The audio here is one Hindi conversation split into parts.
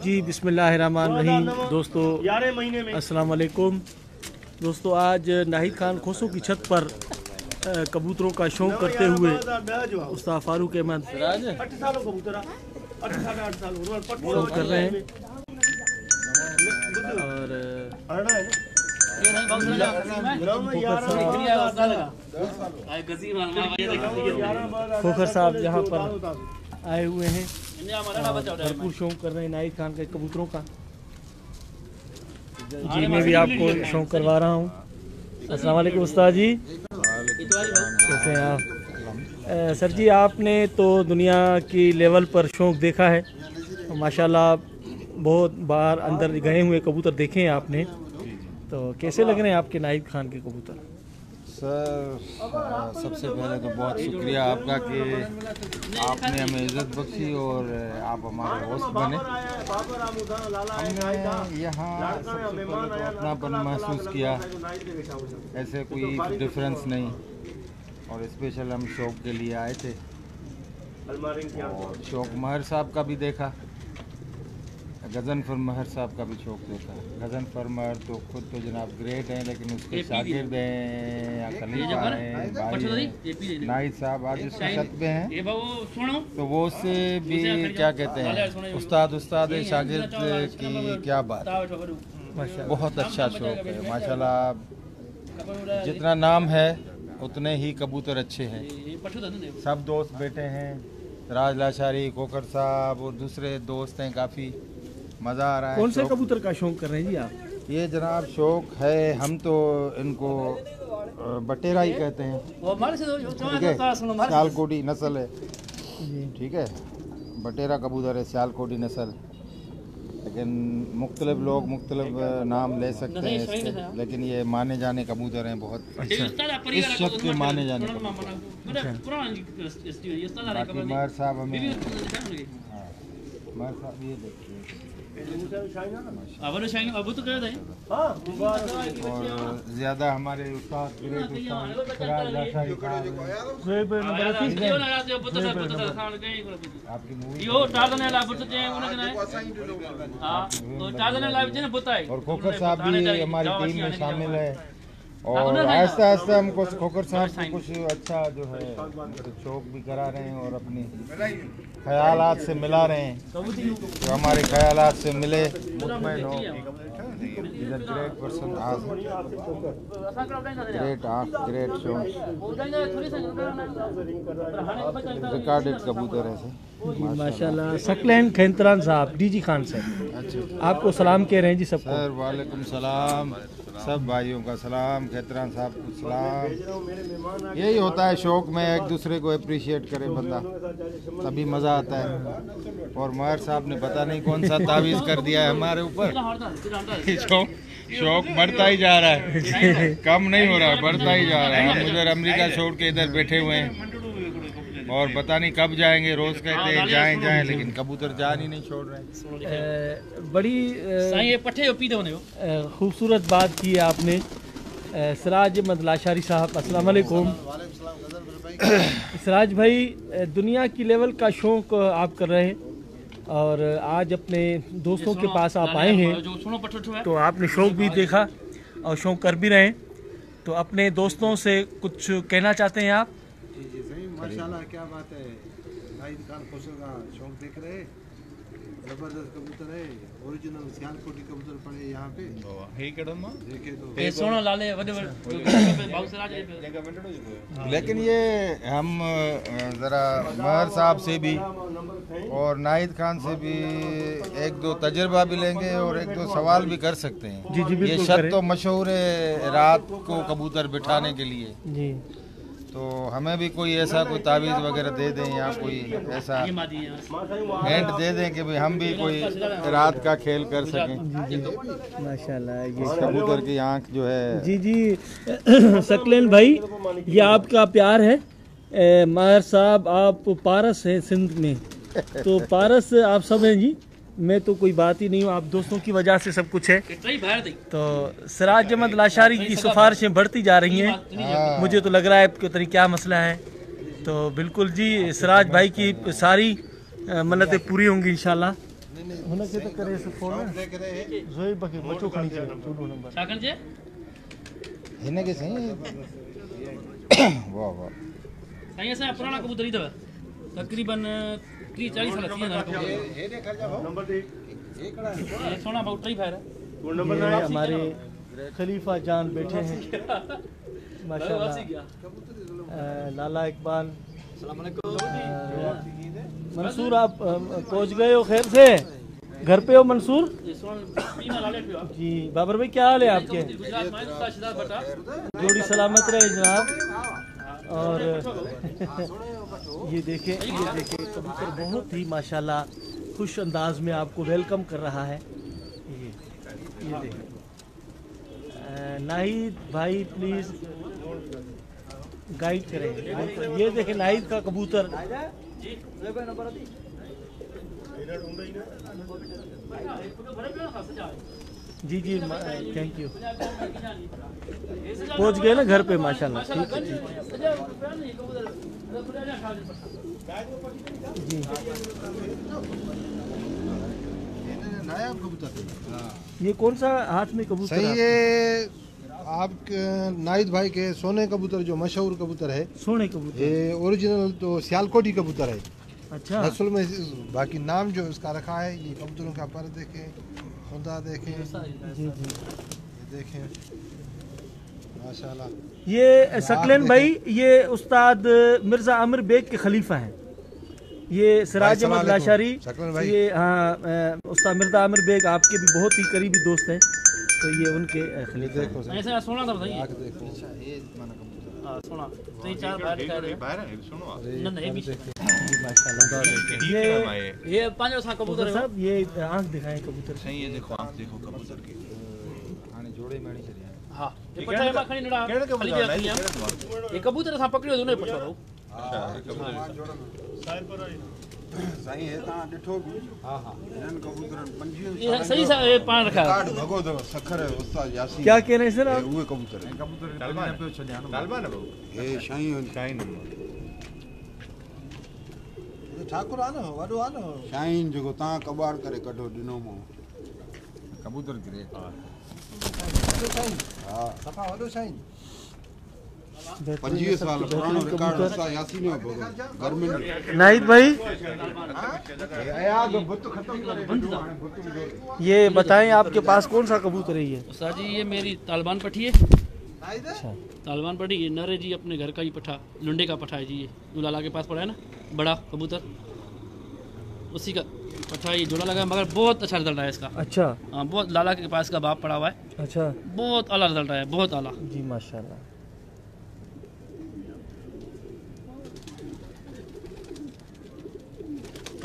जी बिस्मिल्लाहिर्रहमानिर्रहीम। दोस्तों अस्सलाम वालेकुम। दोस्तों आज नाहिद खान खोसों की छत पर कबूतरों का शौक करते हुए उस्ताद फारूक अहमद शौक कर रहे हैं और खोखर साहब यहाँ पर आए हुए हैं, भरपूर शौक कर रहे हैं नाहिद खान के कबूतरों का। जी मैं भी आपको शौक करवा रहा हूँ। अस्सलाम वालेकुम उस्ताद जी, कैसे हैं आप? सर जी आपने तो दुनिया की लेवल पर शौक देखा है, माशाल्लाह बहुत बार अंदर गए हुए कबूतर देखे हैं आपने, तो कैसे लग रहे हैं आपके नाहिद खान के कबूतर? सर सबसे पहले तो बहुत शुक्रिया आपका कि आपने हमें इज़्ज़त बख्शी और आप हमारे होस्ट बने। हमने यहाँ सबसे पहले तो अपनापन महसूस किया, ऐसे कोई डिफरेंस नहीं, और स्पेशल हम शौक के लिए आए थे और शौक महर साहब का भी देखा, गज़नफर महर साहब का भी शौक देखा। गज़नफर महर तो खुद तो जनाब ग्रेट हैं, लेकिन उसके शागिर्द हैं या खलीफा हैं, भाई हैं। नाहिद साहब आज उसकी छत पे हैं, तो वो उससे भी क्या कहते हैं उस्ताद शागिर्द की क्या बात, बहुत अच्छा शौक है माशाल्लाह। जितना नाम है उतने ही कबूतर अच्छे हैं। सब दोस्त बैठे हैं, राज लाशारी, खोखर साहब और दूसरे दोस्त हैं, काफ़ी मज़ा आ रहा है। कौन से कबूतर का शौक कर रहे हैं जी आप? ये जनाब शौक है, हम तो इनको बटेरा ही कहते हैं, ठीक है, सियालकोटी नस्ल है, ठीक है, बटेरा कबूतर है, सियालकोटी नस्ल, लेकिन मुख्तलिफ लोग मुख्तलिफ नाम ले सकते हैं इसके, लेकिन ये माने जाने कबूतर हैं बहुत। अच्छा, इस शख्स के माने जाने कबूतर। बाकी महर साहब हमें महर साहब ये देखिए और ज़्यादा हमारे उस्ताद आपकी मूवी और खोखर साहब भी हमारी टीम में शामिल है, और आहिस्ता आहिस्ता हमको खोखर साहब से कुछ अच्छा जो है शौक भी करा रहे हैं और अपनी ख्यालात से मिला रहे हैं, जो हमारे ख्यालात से मिले मुतमईन हो। Great person great great show recorded कबूतर है माशाल्लाह। सकलैन खैंतरान साहब, डीजी खान साहब, आपको सलाम कह रहे हैं जी सबको। सर वालेकुम सलाम, सब भाइयों का सलाम, खैतरान साहब को सलाम। यही होता है शौक में, एक दूसरे को अप्रिशिएट करे बंदा, तभी मज़ा आता है। और महर साहब ने पता नहीं कौन सा तावीज़ कर दिया है हमारे ऊपर, शौक बढ़ता ही जा रहा है, कम नहीं हो रहा है, बढ़ता ही जा रहा है। हम उधर अमेरिका छोड़ के इधर बैठे हुए हैं और पता नहीं कब जाएंगे, रोज़ कहते हैं जाएं, लेकिन कबूतर जान ही नहीं छोड़ रहे। बड़ी खूबसूरत बात की आपने सिराज अहमद लाशारी साहब, अस्सलाम वालेकुम। सिराज भाई, दुनिया की लेवल का शौक आप कर रहे हैं और आज अपने दोस्तों के पास आप आए हैं, तो आपने शौक भी देखा और शौक कर भी रहे हैं, तो अपने दोस्तों से कुछ कहना चाहते हैं आप? जी सही, माशाल्लाह क्या बात है। नाहिद खान खोसों का शौक देख रहे हैं, जबरदस्त कबूतर है, ओरिजिनल सियालकोटी कबूतर पड़े यहाँ पे देखे तो। लेकिन ये हम ज़रा महर साहब से भी और नाहिद खान से भी एक दो तजर्बा भी लेंगे और एक दो सवाल भी कर सकते हैं। जी जी ये शर्त तो मशहूर है रात को कबूतर बिठाने के लिए जी, तो हमें भी कोई ऐसा कोई तावीज़ वगैरह दे दें या कोई ऐसा हिंट दे दें कि भाई हम भी कोई रात का खेल कर सकें। माशाल्लाह ये कबूतर की आंख जो है। जी जी सकलैन भाई, ये आपका प्यार है। महर साहब आप पारस हैं सिंध में, तो पारस आप सब हैं जी, मैं तो कोई बात ही नहीं हूँ, आप दोस्तों की वजह से सब कुछ है। तो सिराज अहमद लाशारी की सिफारिशें बढ़ती जा रही हैं, मुझे तो लग रहा है पता नहीं क्या मसला है। तो बिल्कुल जी, सिराज भाई की सारी मन्नतें पूरी होंगी इंशाल्लाह। नहीं नहीं हुन के तो करे सो फोन शौक़ देख रहे हैं जोई बके बच्चो खणी छे चूडो नंबर छा कण जे हिन के सही वाह वाह साईं असां पुराणा कबूतर ई अथव तकरीबन 30-40 साल थी वेंदा हे देखा जाओ नंबर दे ये कड़ा है ये सोना भाऊ टई फायर ये हमारे खलीफा जान बैठे हैं माशाल्लाह। लाला इकबाल मंसूर आप पहुंच गए हो खैर से घर पे हो मंसूर जी। बाबर भाई क्या हाल है आपके? जोड़ी सलामत रहे जनाब। और ये देखें कबूतर बहुत ही माशाल्लाह खुश अंदाज में आपको वेलकम कर रहा है। ये देखें नाहिद भाई प्लीज गाइड करें। ये देखें नाहिद का कबूतर जी जी थैंक यू। पहुंच गए ना घर पे माशाल्लाह। ठीक है जी नायाब कबूतर ये कौन सा हाथ में कबूतर सही है? है आप नाहिद भाई के सोने कबूतर जो मशहूर कबूतर है सोने कबूतर ये ओरिजिनल तो सियालकोटी कबूतर है। अच्छा असल में बाकी नाम जो इसका रखा है ये कबूतरों का पर देखें खुदा देखें जी जी ये देखें माशाल्लाह। ये सकलेन भाई ये उस्ताद मिर्जा आमिर बेग के खलीफा हैं। ये सिराज अहमद लाशारी सकलेन भाई ये हाँ उस्ताद मिर्जा आमिर बेग आपके भी बहुत ही करीबी दोस्त हैं तो ये उनके खलीफा हैं। देखो ऐसा सोना था बताइए आँख देखो हां सोना 3-4 बार दिखा रहे ना ना ये भी माशाल्लाह ये पांच सा कबूतर है साहब ये आंख दिखाएं कबूतर से। सही है देखो आंख देखो कबूतर की हाणे जोड़े मेणी छड़िया हां ये पठा में खणी नड़ा केड़े खाली कबूतर रखी है ये कबूतर सा पकड़ियो दोने पठा भाऊ सही है ता डिठो भी हां हां इनन कबूतरन 25 ये सही सा ये पान रखा कार्ड भगो दो सखर उस्ताद यासीन क्या कह रहे हैं सर आप? उहे कबूतर है कबूतर तालबान पे छड़िया तालबान है बाबू हे शाही शाइन ठाकुर आनो वडो आनो शाहीन जो ता कबाड़ करे कढो दिनो मो कबूतर गिरे हां सफा वडो साईं 25 साल पुरानो रिकॉर्ड उस्ताद यासीन हो भगो घर में नाहिद भाई आया बुत खत्म करे ये बताएं आपके पास कौन सा कबूतर है ये? उस्ताद जी ये मेरी तालिबान पठी है। अच्छा तालिबान पठी ये नर है जी अपने घर का ही पठा लुंडे का पठा है जी ये जो लाला के पास पड़ा है ना बड़ा कबूतर उसी का पठा ये जोड़ा लगा है मगर बहुत अच्छा रिजल्ट है इसका। अच्छा हाँ बहुत लाला के पास का बाप पड़ा हुआ है अच्छा बहुत आला रिजल्ट है बहुत आला। जी माशाल्लाह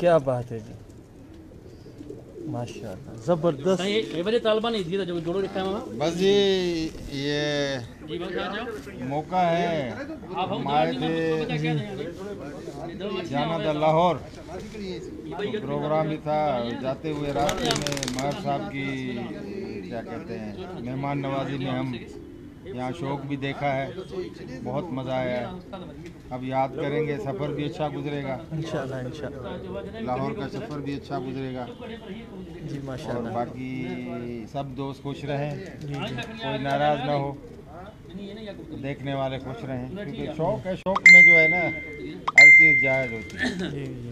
क्या बात है जी माशाल्लाह जबरदस्त। ये बजे तालिबान ही थी जो जोड़ो लिखा है वहाँ बस जी ये जी बस आ जाओ मौका है आप हम हमारे जाना था लाहौर तो प्रोग्राम भी था जाते हुए रास्ते में महर साहब की क्या कहते हैं मेहमान नवाजी में हम यहाँ शौक भी देखा है बहुत मज़ा आया है। अब याद करेंगे सफ़र भी अच्छा गुजरेगा इंशाल्लाह इंशाल्लाह लाहौर का सफ़र भी अच्छा गुजरेगा जी और माशाल्लाह बाकी सब दोस्त खुश रहें कोई नाराज़ ना हो देखने वाले खुश रहें क्योंकि शौक है शौक में जो है ना हर चीज़ जायज़ होती है। जी जी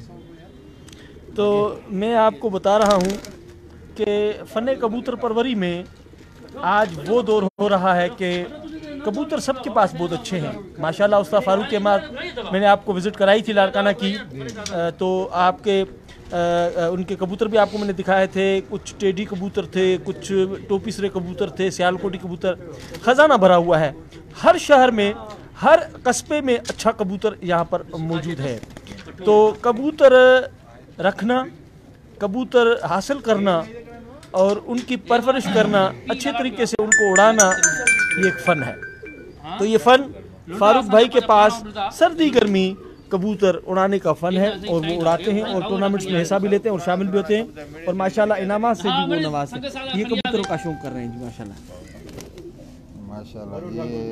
तो मैं आपको बता रहा हूँ कि फ़न कबूतर परवरी में आज वो दौर हो रहा है कि कबूतर सबके पास बहुत अच्छे हैं माशाल्लाह। उस्ताद फारूक अहमद मैंने आपको विज़िट कराई थी लारकाना की तो आपके उनके कबूतर भी आपको मैंने दिखाए थे। कुछ टेडी कबूतर थे कुछ टोपी सरे कबूतर थे सियालकोटी कबूतर ख़जाना भरा हुआ है। हर शहर में हर कस्बे में अच्छा कबूतर यहाँ पर मौजूद है। तो कबूतर रखना कबूतर हासिल करना और उनकी परवरिश करना अच्छे तरीके से उनको उड़ाना ये एक फ़न है। तो ये फ़न फारूक भाई के पास सर्दी गर्मी कबूतर उड़ाने का फ़न है और वो उड़ाते हैं और टूर्नामेंट्स में हिस्सा भी लेते हैं और शामिल भी होते हैं और माशाल्लाह इनामात से भी वो नवाज है। ये कबूतरों का शौक कर रहे हैं जी माशाल्लाह माशाल्लाह ये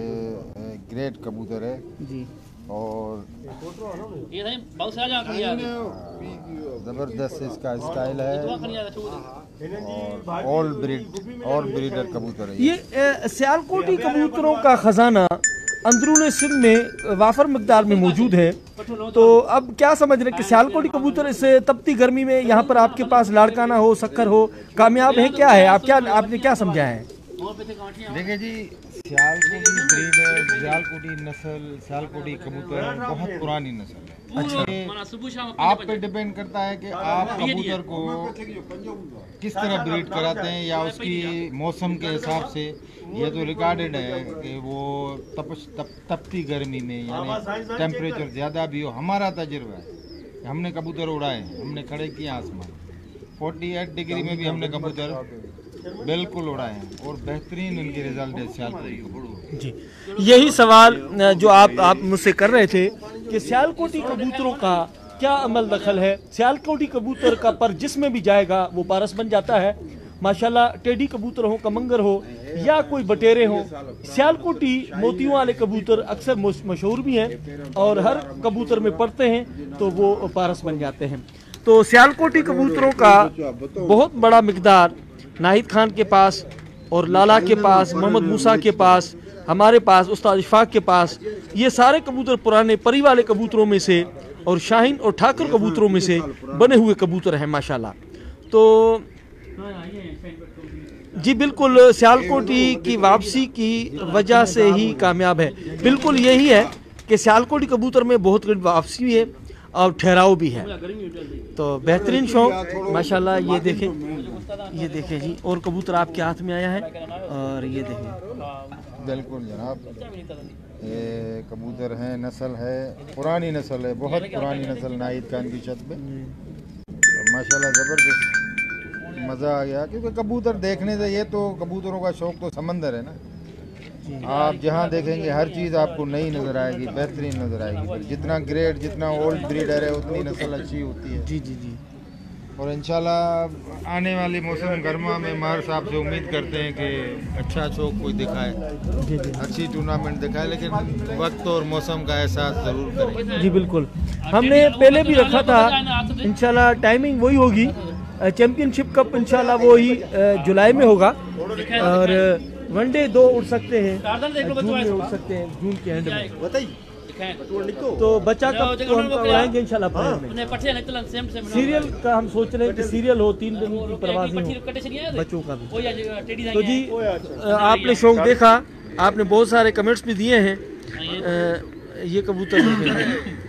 ग्रेट कबूतर है जी और ज़बरदस्त इसका स्टाइल है और ऑल ब्रीडर कबूतर है। ये सियालकोटी कबूतरों का खजाना अंदरूनी सिंध में वाफर मकदार में मौजूद है। तो अब क्या समझ रहे कि सियालकोटी कबूतर इस तपती गर्मी में यहाँ पर आपके पास लाड़काना हो, शक्कर हो, कामयाब है? क्या है आपने क्या समझा है? देखिए जी, सियालकोटी ब्रीड है, सियालकोटी नस्ल, सियालकोटी कबूतर बहुत पुरानी नस्ल है। अच्छा, आप पे डिपेंड करता है कि आप कबूतर को किस तरह ब्रीड कराते हैं या उसकी मौसम के हिसाब से। ये तो रिकॉर्डेड है कि वो तपती गर्मी में यानी टेम्परेचर ज़्यादा भी हो, हमारा तजुर्बा है, हमने कबूतर उड़ाए, हमने खड़े किए आसमान, 48 डिग्री में भी हमने कबूतर बिल्कुल उड़ाए हैं और बेहतरीन उनके रिजल्ट है सियालकोटी जी। यही सवाल जो आप मुझसे कर रहे थे कि सियालकोटी कबूतरों का क्या अमल दखल है। सियालकोटी कबूतर का पर जिसमें भी जाएगा वो पारस बन जाता है माशाल्लाह। टेडी कबूतर हो, कमंगर हो या कोई बटेरे हो, सियालकोटी मोतियों वाले कबूतर अक्सर मशहूर भी हैं और हर कबूतर में पड़ते हैं तो वो पारस बन जाते हैं। तो सियालकोटी कबूतरों का बहुत बड़ा मिकदार नाहिद खान के पास और लाला के पास, मोहम्मद मूसा के पास, हमारे पास, उस्ताद इशफाक के पास, ये सारे कबूतर पुराने परी वाले कबूतरों में से और शाहीन और ठाकुर कबूतरों में से बने हुए कबूतर हैं माशाल्लाह। तो जी बिल्कुल सियालकोटी की वापसी की वजह से ही कामयाब है। बिल्कुल यही है कि सियालकोटी कबूतर में बहुत वापसी है और ठहराव भी है। तो बेहतरीन शौक माशाल्लाह। ये देखें जी, और कबूतर आपके हाथ में आया है और ये देखें। बिल्कुल जनाब, ये कबूतर है, नस्ल है, पुरानी नस्ल है, बहुत पुरानी नस्ल नाहिद खान की छत पे। माशाल्लाह ज़बरदस्त मज़ा आ गया, क्योंकि कबूतर देखने से, ये तो कबूतरों का शौक तो समंदर है ना। आप जहाँ देखेंगे हर चीज़ आपको नई नज़र आएगी, बेहतरीन नज़र आएगी। जितना ग्रेड, जितना ओल्ड ब्रीडर है उतनी नस्ल अच्छी होती है। जी जी जी। और इंशाल्लाह आने वाले मौसम गर्मा में मार साहब से उम्मीद करते हैं कि अच्छा शौक कोई दिखाए, अच्छी टूर्नामेंट दिखाए, लेकिन वक्त और मौसम का एहसास ज़रूर करें। जी बिल्कुल, हमने पहले भी रखा था, इंशाल्लाह टाइमिंग वही होगी। चैंपियनशिप कप इंशाल्लाह वो ही जुलाई में होगा और वनडे 2 उड़ सकते हैं, जून में उड़ सकते हैं, जून के एंड में। तो बच्चा कब तो हम उड़ाएंगे इंशाल्लाह। सीरियल का हम सोच रहे हैं कि सीरियल हो, 3 दिन की प्रवासी हो बच्चों का भी। तो जी आपने शौक देखा, आपने बहुत सारे कमेंट्स भी दिए हैं। ये कबूतर देखेंगे।